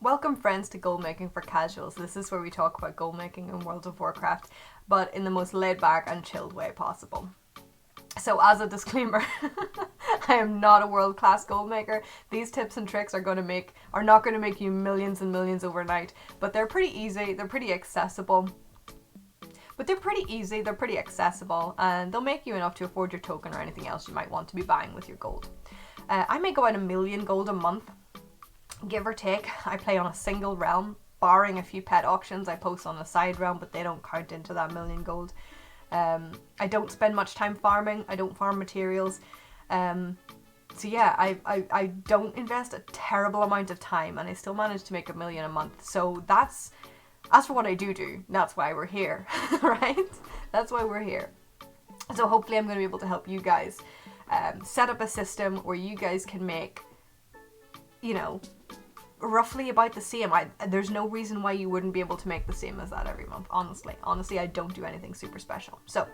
Welcome friends to Gold Making for Casuals. This is where we talk about gold making in World of Warcraft, but in the most laid back and chilled way possible. So as a disclaimer, I am not a world-class gold maker. These tips and tricks are not going to make you millions and millions overnight, but they're pretty easy, they're pretty accessible. They're pretty accessible, and they'll make you enough to afford your token or anything else you might want to be buying with your gold. I may go out 1 million gold a month, give or take. I play on a single realm, barring a few pet auctions I post on a side realm, but they don't count into that 1 million gold. I don't spend much time farming. I don't farm materials. So yeah, I don't invest a terrible amount of time, and I still manage to make 1 million a month. So as for what I do, that's why we're here, right? That's why we're here. So hopefully I'm going to be able to help you guys set up a system where you guys can make, roughly about the same. There's no reason why you wouldn't be able to make the same as that every month, honestly. I don't do anything super special. So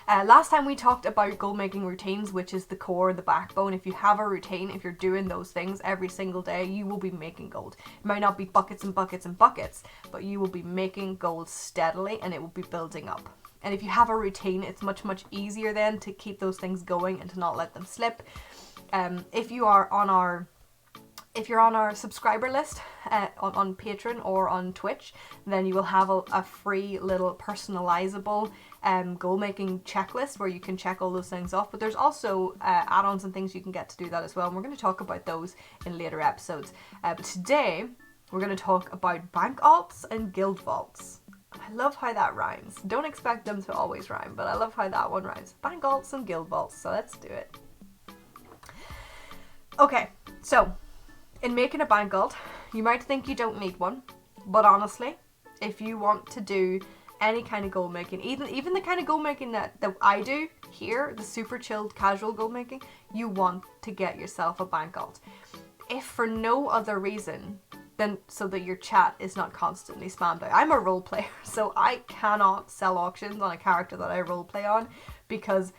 last time we talked about gold making routines, which is the core, the backbone. If you have a routine, if you're doing those things every single day, you will be making gold. It might not be buckets and buckets and buckets, but you will be making gold steadily, and it will be building up. And if you have a routine, it's much easier then to keep those things going and to not let them slip. If you're on our subscriber list on Patreon or on Twitch, then you will have a free little personalizable goal making checklist where you can check all those things off. But there's also add-ons and things you can get to do that as well, and we're going to talk about those in later episodes. But today we're going to talk about bank alts and guild vaults. I love how that rhymes. Don't expect them to always rhyme, but I love how that one rhymes. Bank alts and guild vaults, so let's do it. Okay, so in making a bank alt, you might think you don't need one, but honestly, if you want to do any kind of gold making, even the kind of gold making that I do here, the super chilled casual gold making, you want to get yourself a bank alt. If for no other reason than so that your chat is not constantly spammed out. I'm a role player, so I cannot sell auctions on a character that I role play on, because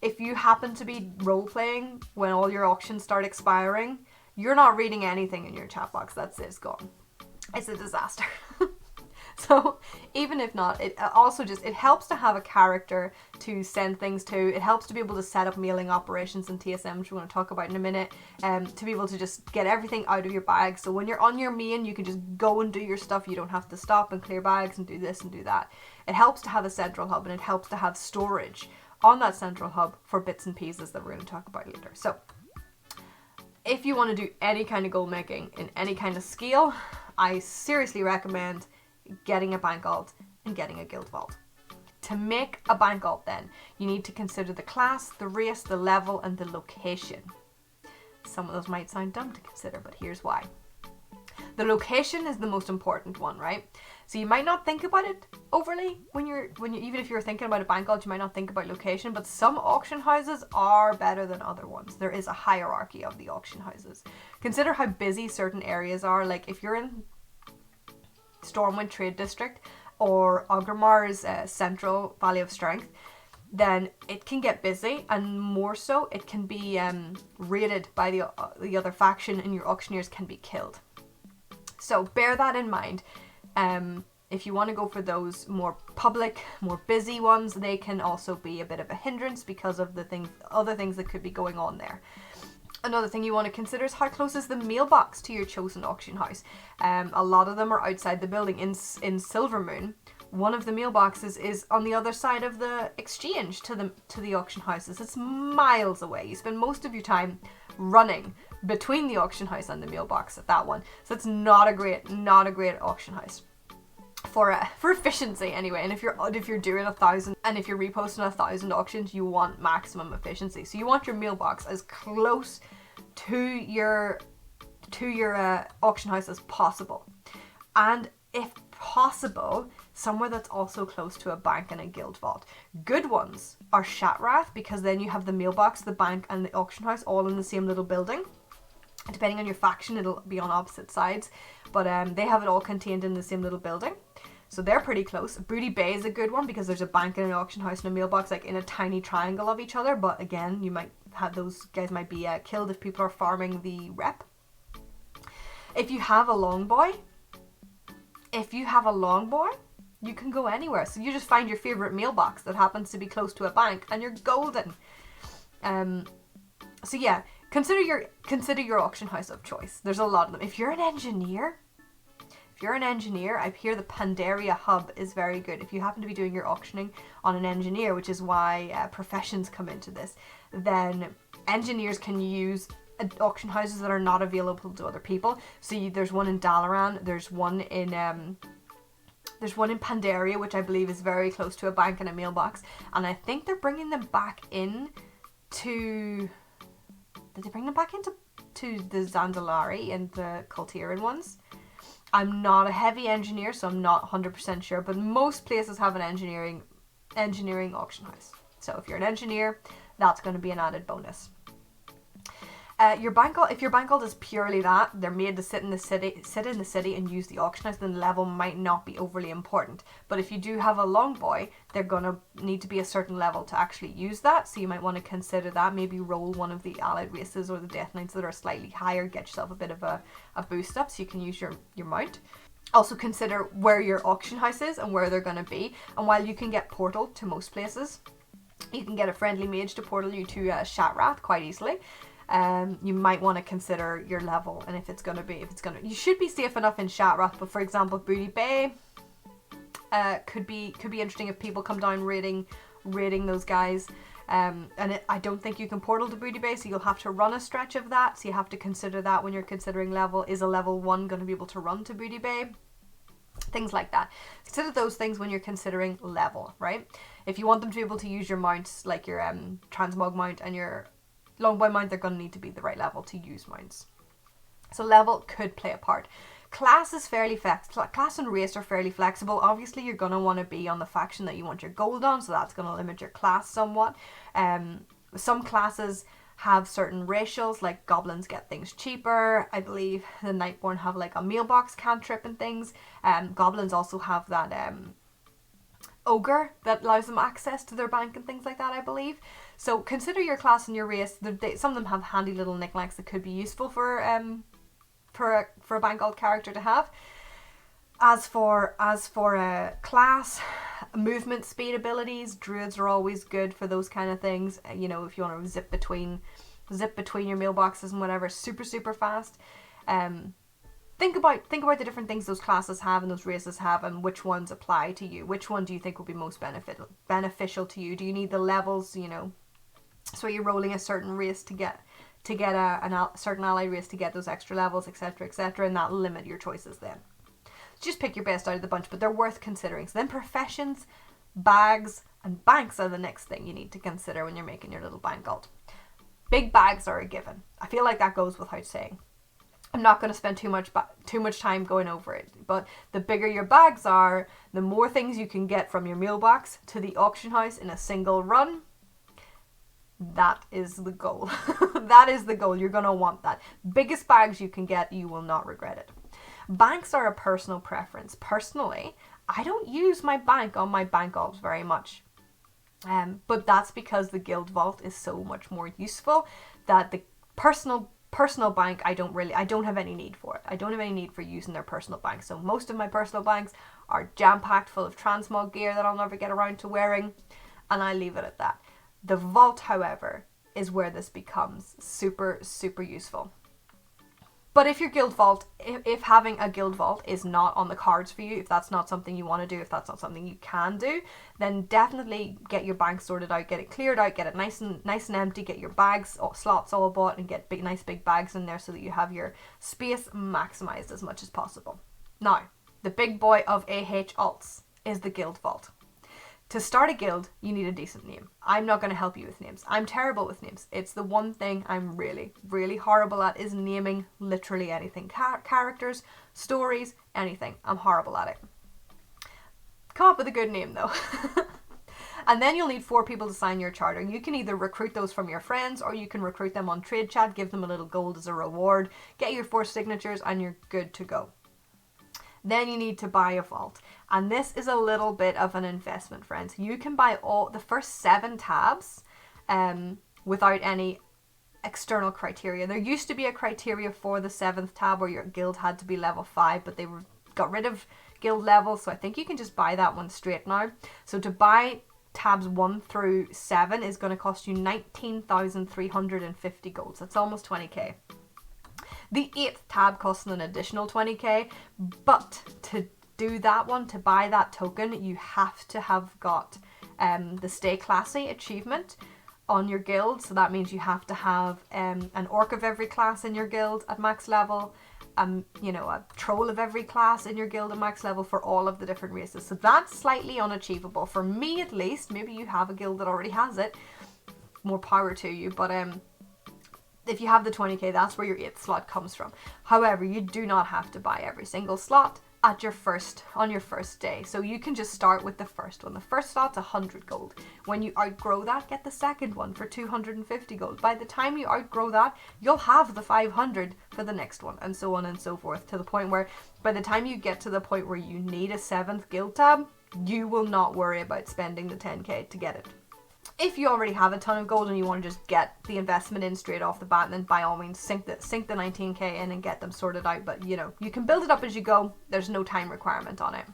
if you happen to be role playing when all your auctions start expiring, you're not reading anything in your chat box. That's it, it's gone. It's a disaster. So even if not, it also it helps to have a character to send things to. It helps to be able to set up mailing operations and TSM, which we're going to talk about in a minute, to be able to just get everything out of your bag. So when you're on your main, you can just go and do your stuff. You don't have to stop and clear bags and do this and do that. It helps to have a central hub, and it helps to have storage on that central hub for bits and pieces that we're going to talk about later. So if you want to do any kind of gold making in any kind of scale, I seriously recommend getting a bank alt and getting a guild vault. To make a bank alt, then you need to consider the class, the race, the level, and the location. Some of those might sound dumb to consider, but here's why. The location is the most important one, right? So you might not think about it overly when you even if you're thinking about a bank alt, you might not think about location, but some auction houses are better than other ones. There is a hierarchy of the auction houses. Consider how busy certain areas are. Like if you're in Stormwind Trade District or Ogrimar's Central Valley of Strength, then it can get busy, and more so it can be raided by the other faction, and your auctioneers can be killed. So bear that in mind. If you want to go for those more public, more busy ones, they can also be a bit of a hindrance because of other things that could be going on there. Another thing you want to consider is how close is the mailbox to your chosen auction house. A lot of them are outside the building. In Silvermoon, one of the mailboxes is on the other side of the exchange to the auction houses. It's miles away. You spend most of your time running between the auction house and the mailbox at that one. So it's not a great auction house for efficiency anyway. And if you're doing 1,000 and if you're reposting 1,000 auctions, you want maximum efficiency. So you want your mailbox as close to your auction house as possible, and if possible, somewhere that's also close to a bank and a guild vault. Good ones are Shatrath, because then you have the mailbox, the bank, and the auction house all in the same little building. Depending on your faction, it'll be on opposite sides, but they have it all contained in the same little building. So they're pretty close. Booty Bay is a good one because there's a bank and an auction house and a mailbox like in a tiny triangle of each other, but again, you might have those guys might be killed if people are farming the rep. If you have a long boy, you can go anywhere. So you just find your favorite mailbox that happens to be close to a bank and you're golden. So yeah, consider your auction house of choice. There's a lot of them. If you're an engineer, I hear the Pandaria hub is very good. If you happen to be doing your auctioning on an engineer, which is why professions come into this, then engineers can use auction houses that are not available to other people. So there's one in Dalaran, there's one in Pandaria, which I believe is very close to a bank and a mailbox, and I think they're bringing them back in to... Did they bring them back into the Zandalari and the Kultiran ones? I'm not a heavy engineer, so I'm not 100% sure, but most places have an engineering auction house. So if you're an engineer, that's going to be an added bonus. If your bank gold is purely that, they're made to sit in the city and use the auction house, then the level might not be overly important. But if you do have a long boy, they're going to need to be a certain level to actually use that, so you might want to consider that. Maybe roll one of the allied races or the death knights that are slightly higher, get yourself a bit of a boost up so you can use your mount. Also consider where your auction house is and where they're going to be. And while you can get portal to most places, you can get a friendly mage to portal you to Shattrath quite easily. You might want to consider your level and you should be safe enough in Shattrath, but for example Booty Bay could be interesting if people come down raiding those guys, I don't think you can portal to Booty Bay, so you'll have to run a stretch of that, so you have to consider that when you're considering level. Is a level 1 going to be able to run to Booty Bay? Things like that. Consider those things when you're considering level, right? If you want them to be able to use your mounts, like your transmog mount and your longboy mount, they're going to need to be the right level to use mounts. So level could play a part. Class is fairly class and race are fairly flexible. Obviously you're going to want to be on the faction that you want your gold on, so that's going to limit your class somewhat. Some classes have certain ratios, like goblins get things cheaper. I believe the Nightborn have like a mailbox cantrip and things. Goblins also have that ogre that allows them access to their bank and things like that, I believe. So consider your class and your race. Some of them have handy little knickknacks that could be useful for a bank gold character to have. As for a class, movement speed abilities, druids are always good for those kind of things. You know, if you want to zip between your mailboxes and whatever, super fast. Think about the different things those classes have and those races have, and which ones apply to you. Which one do you think will be most beneficial to you? Do you need the levels? You know, so you're rolling a certain race to get a certain allied race to get those extra levels, etc., and that'll limit your choices then. Just pick your best out of the bunch, but they're worth considering. So then professions, bags, and banks are the next thing you need to consider when you're making your little bank gold. Big bags are a given. I feel like that goes without saying. I'm not going to spend too much time going over it, but the bigger your bags are, the more things you can get from your mailbox to the auction house in a single run. That is the goal. That is the goal. You're going to want that. Biggest bags you can get, you will not regret it. Banks are a personal preference. Personally, I don't use my bank on my bank golds very much. But that's because the guild vault is so much more useful that the personal bank, I don't have any need for it. I don't have any need for using their personal bank. So most of my personal banks are jam-packed full of transmog gear that I'll never get around to wearing, and I leave it at that. The vault, however, is where this becomes super useful. But if your guild vault, if having a guild vault is not on the cards for you, if that's not something you want to do, if that's not something you can do, then definitely get your bank sorted out, get it cleared out, get it nice and empty, get your bags, slots all bought, and get nice big bags in there so that you have your space maximized as much as possible. Now, the big boy of AH alts is the guild vault. To start a guild, you need a decent name. I'm not going to help you with names. I'm terrible with names. It's the one thing I'm really horrible at, is naming literally anything. Characters, stories, anything. I'm horrible at it. Come up with a good name though. And then you'll need 4 people to sign your charter. You can either recruit those from your friends, or you can recruit them on trade chat, give them a little gold as a reward, get your 4 signatures, and you're good to go. Then you need to buy a vault. And this is a little bit of an investment, friends. You can buy all the first 7 tabs without any external criteria. There used to be a criteria for the 7th tab where your guild had to be level 5, but they got rid of guild levels, so I think you can just buy that one straight now. So to buy tabs 1 through 7 is going to cost you 19,350 golds. That's almost 20k. The 8th tab costs an additional 20k, but to do that one, to buy that token, you have to have got the Stay Classy achievement on your guild. So that means you have to have an orc of every class in your guild at max level, you know, a troll of every class in your guild at max level for all of the different races. So that's slightly unachievable for me, at least. Maybe you have a guild that already has it, more power to you, but if you have the 20k, that's where your 8th slot comes from. However, you do not have to buy every single slot at on your first day. So you can just start with the first one. The first slot's 100 gold. When you outgrow that, get the second one for 250 gold. By the time you outgrow that, you'll have the 500 for the next one, and so on and so forth, to the point where by the time you get to the point where you need a 7th guild tab, you will not worry about spending the 10k to get it. If you already have a ton of gold and you want to just get the investment in straight off the bat, then by all means sink the 19k in and get them sorted out. But you know, you can build it up as you go. There's no time requirement on it.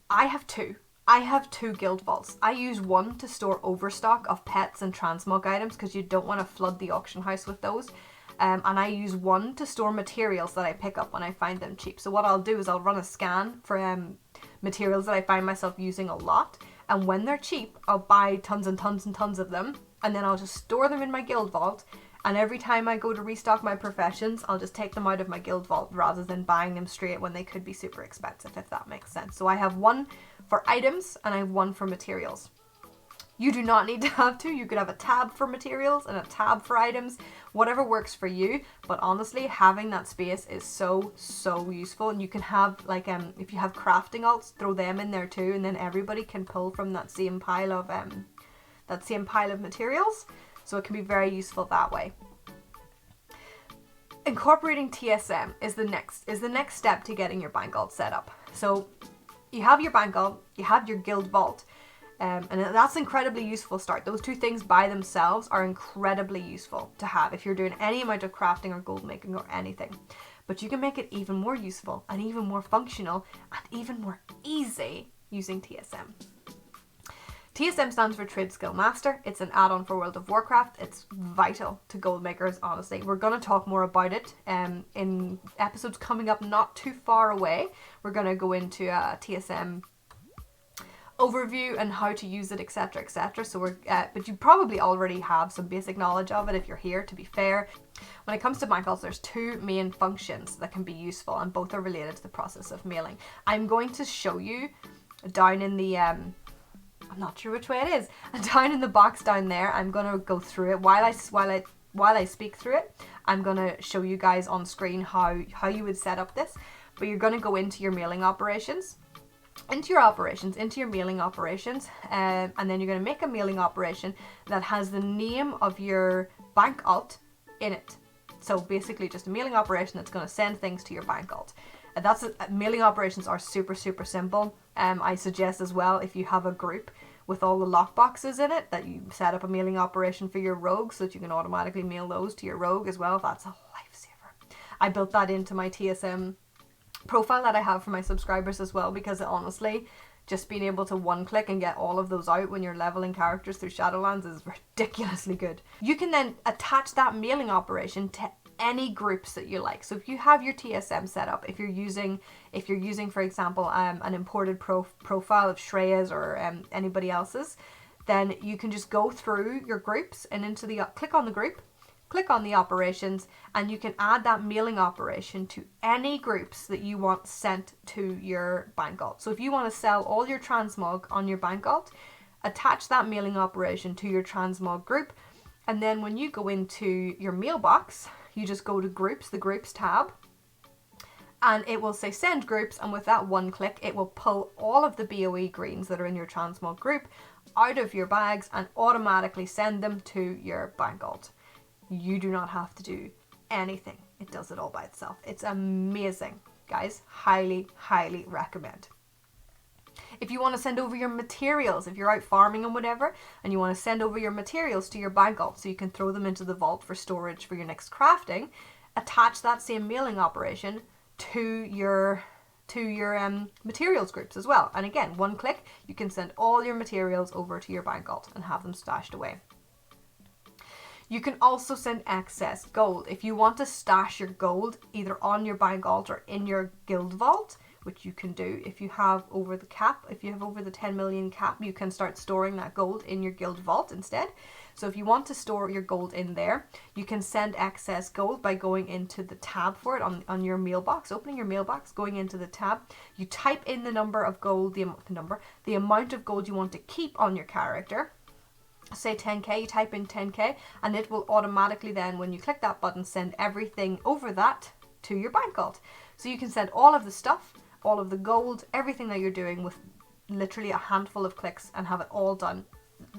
I have two guild vaults. I use one to store overstock of pets and transmog items because you don't want to flood the auction house with those. And I use one to store materials that I pick up when I find them cheap. So what I'll do is I'll run a scan for materials that I find myself using a lot. And when they're cheap, I'll buy tons and tons and tons of them. And then I'll just store them in my guild vault. And every time I go to restock my professions, I'll just take them out of my guild vault rather than buying them straight when they could be super expensive, if that makes sense. So I have one for items and I have one for materials. You do not need to have two. You could have a tab for materials and a tab for items, whatever works for you. But honestly, having that space is so useful. And you can have, like, if you have crafting alts, throw them in there too, and then everybody can pull from that same pile of materials. So it can be very useful that way. Incorporating TSM is the next step to getting your bank alt set up. So you have your bank alt, you have your guild vault. And that's incredibly useful start. Those two things by themselves are incredibly useful to have if you're doing any amount of crafting or gold making or anything. But you can make it even more useful and even more functional and even more easy using TSM. TSM stands for Trade Skill Master. It's an add-on for World of Warcraft. It's vital to gold makers, honestly. We're going to talk more about it in episodes coming up not too far away. We're going to go into TSM overview and how to use it, etc, etc. So but you probably already have some basic knowledge of it if you're here, to be fair. When it comes to bank alts, there's two main functions that can be useful, and both are related to the process of mailing. I'm going to show you down in the I'm not sure which way it is, down in the box down there. I'm going to go through it while I speak through it. I'm going to show you guys on screen how you would set up this. But you're going to go into your mailing operations, into your mailing operations, and then you're going to make a mailing operation that has the name of your bank alt in it. So basically just a mailing operation that's going to send things to your bank alt. Mailing operations are super simple. I suggest as well, if you have a group with all the lockboxes in it, that you set up a mailing operation for your rogue so that you can automatically mail those to your rogue as well. That's a lifesaver. I built that into my TSM profile that I have for my subscribers as well, because honestly, just being able to one click and get all of those out when you're leveling characters through Shadowlands is ridiculously good. You can then attach that mailing operation to any groups that you like. So if you have your TSM set up, if you're using for example an imported profile of Shreya's or anybody else's, then you can just go through your groups and click on the group, click on the operations, and you can add that mailing operation to any groups that you want sent to your bank alt. So if you want to sell all your transmog on your bank alt, attach that mailing operation to your transmog group, and then when you go into your mailbox, you just go to groups, the groups tab, and it will say send groups, and with that one click it will pull all of the BOE greens that are in your transmog group out of your bags and automatically send them to your bank alt. You do not have to do anything. It does it all by itself. It's amazing, guys. Highly recommend. If you want to send over your materials, if you're out farming and whatever, and you want to send over your materials to your bank vault so you can throw them into the vault for storage for your next crafting, attach that same mailing operation to your materials groups as well. And again, one click, you can send all your materials over to your bank vault and have them stashed away. You can also send excess gold. If you want to stash your gold either on your bank vault or in your guild vault, which you can do if you have over the cap, if you have over the 10 million cap, you can start storing that gold in your guild vault instead. So if you want to store your gold in there, you can send excess gold by going into the tab for it on your mailbox, opening your mailbox, going into the tab. You type in the number of gold, the amount of gold you want to keep on your character. Say 10k, you type in 10k, and it will automatically then, when you click that button, send everything over that to your bank vault. So you can send all of the stuff, all of the gold, everything that you're doing with literally a handful of clicks and have it all done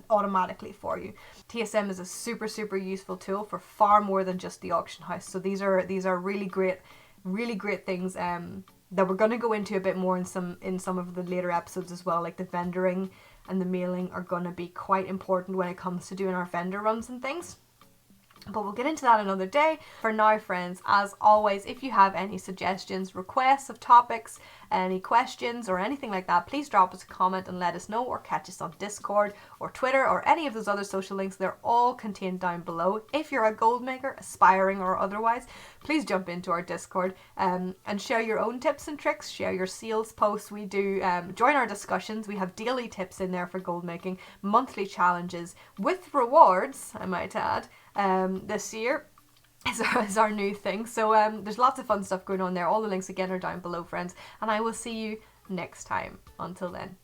automatically for you. TSM is a super useful tool for far more than just the auction house. So these are really great things that we're going to go into a bit more in some of the later episodes as well. Like the vendoring and the mailing are going to be quite important when it comes to doing our vendor runs and things. But we'll get into that another day. For now, friends, as always, if you have any suggestions, requests of topics, any questions or anything like that, please drop us a comment and let us know, or catch us on Discord or Twitter or any of those other social links. They're all contained down below. If you're a gold maker, aspiring or otherwise, please jump into our Discord and share your own tips and tricks, share your sales posts. We do join our discussions. We have daily tips in there for gold making, monthly challenges with rewards, I might add. This year is our new thing. So there's lots of fun stuff going on there. All the links again are down below, friends, and I will see you next time. Until then.